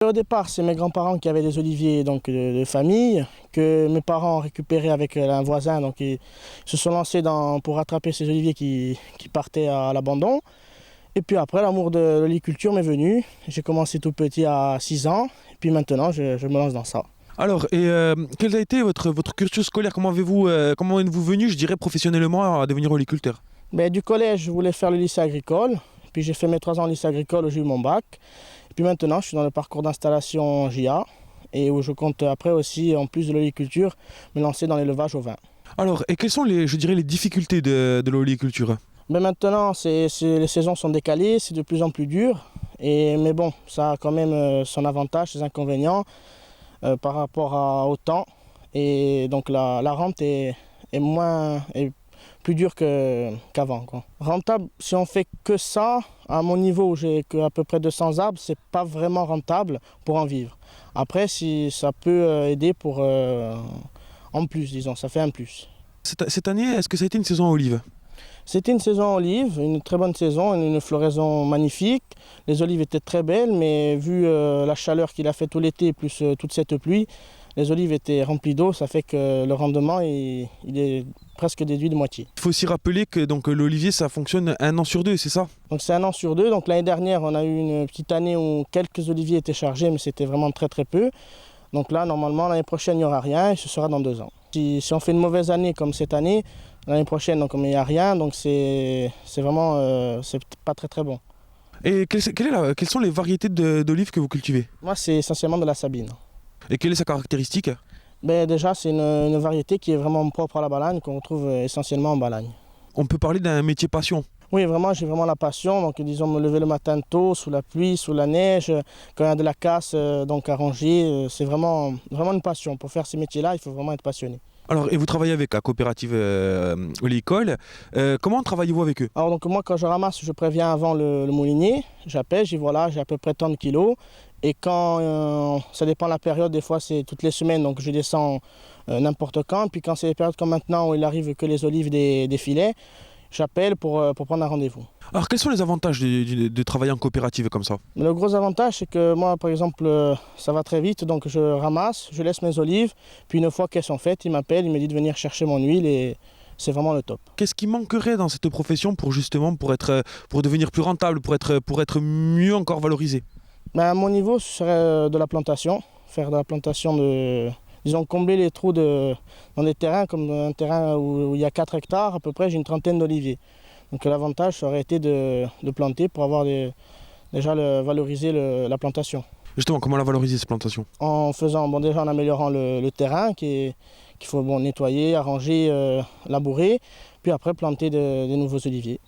Au départ, c'est mes grands-parents qui avaient des oliviers donc, de famille, que mes parents ont récupéré avec un voisin. Donc, ils se sont lancés pour rattraper ces oliviers qui partaient à l'abandon. Et puis après, l'amour de l'oliviculture m'est venu. J'ai commencé tout petit à 6 ans. Et puis maintenant, je me lance dans ça. Alors, quel a été votre cursus scolaire? Comment êtes-vous venu, je dirais, professionnellement à devenir oliviculteur? Du collège, je voulais faire le lycée agricole. Puis j'ai fait mes 3 ans au lycée agricole où j'ai eu mon bac. Et puis maintenant, je suis dans le parcours d'installation JA et où je compte après aussi, en plus de l'oliviculture, me lancer dans l'élevage au vin. Alors, et quelles sont je dirais, les difficultés de l'oliviculture? Maintenant, les saisons sont décalées, c'est de plus en plus dur. Mais bon, ça a quand même son avantage, ses inconvénients par rapport au temps. Et donc la rente est plus dure qu'avant. Rentable, si on fait que ça, à mon niveau où j'ai à peu près 200 arbres, c'est pas vraiment rentable pour en vivre. Après, si ça peut aider en plus, disons, ça fait un plus. Cette année, est-ce que ça a été une saison à olive? C'était une saison olive, une très bonne saison, une floraison magnifique. Les olives étaient très belles, mais vu la chaleur qu'il a fait tout l'été, plus toute cette pluie, les olives étaient remplies d'eau, ça fait que le rendement il est presque déduit de moitié. Il faut aussi rappeler que l'olivier, ça fonctionne 1 an sur 2, c'est ça? Donc c'est 1 an sur 2. Donc l'année dernière, on a eu une petite année où quelques oliviers étaient chargés, mais c'était vraiment très très peu. Donc là, normalement, l'année prochaine, il n'y aura rien et ce sera dans 2 ans. Si on fait une mauvaise année comme cette année, l'année prochaine, donc, il n'y a rien, donc c'est vraiment c'est pas très très bon. Et quelles sont les variétés d'olives que vous cultivez? Moi, c'est essentiellement de la Sabine. Et quelle est sa caractéristique? Déjà, c'est une variété qui est vraiment propre à la Balagne, qu'on retrouve essentiellement en Balagne. On peut parler d'un métier passion. Oui, vraiment, j'ai vraiment la passion. Donc, disons, me lever le matin tôt, sous la pluie, sous la neige, quand il y a de la casse donc à ranger, c'est vraiment une passion. Pour faire ces métiers-là, il faut vraiment être passionné. Alors, et vous travaillez avec la coopérative oléicole. Comment travaillez-vous avec eux? Alors, donc, moi, quand je ramasse, je préviens avant le moulinier. J'appelle, je dis voilà, j'ai à peu près tant de kilos. Et quand, ça dépend de la période, des fois c'est toutes les semaines, donc je descends n'importe quand. Puis quand c'est des périodes comme maintenant où il arrive que les olives des filets, j'appelle pour prendre un rendez-vous. Alors, quels sont les avantages de travailler en coopérative comme ça? Le gros avantage, c'est que moi, par exemple, ça va très vite, donc je ramasse, je laisse mes olives, puis une fois qu'elles sont faites, il m'appelle, il me dit de venir chercher mon huile et c'est vraiment le top. Qu'est-ce qui manquerait dans cette profession pour devenir plus rentable, pour être mieux encore valorisé? À mon niveau, ce serait de la plantation, faire de la plantation disons, combler les trous dans des terrains, comme un terrain où il y a 4 hectares, à peu près, j'ai une trentaine d'oliviers. Donc l'avantage, ça aurait été de planter pour avoir déjà valoriser la plantation. Justement, comment la valoriser, cette plantation? En faisant, déjà en améliorant le terrain qu'il faut nettoyer, arranger, labourer, puis après planter des nouveaux oliviers.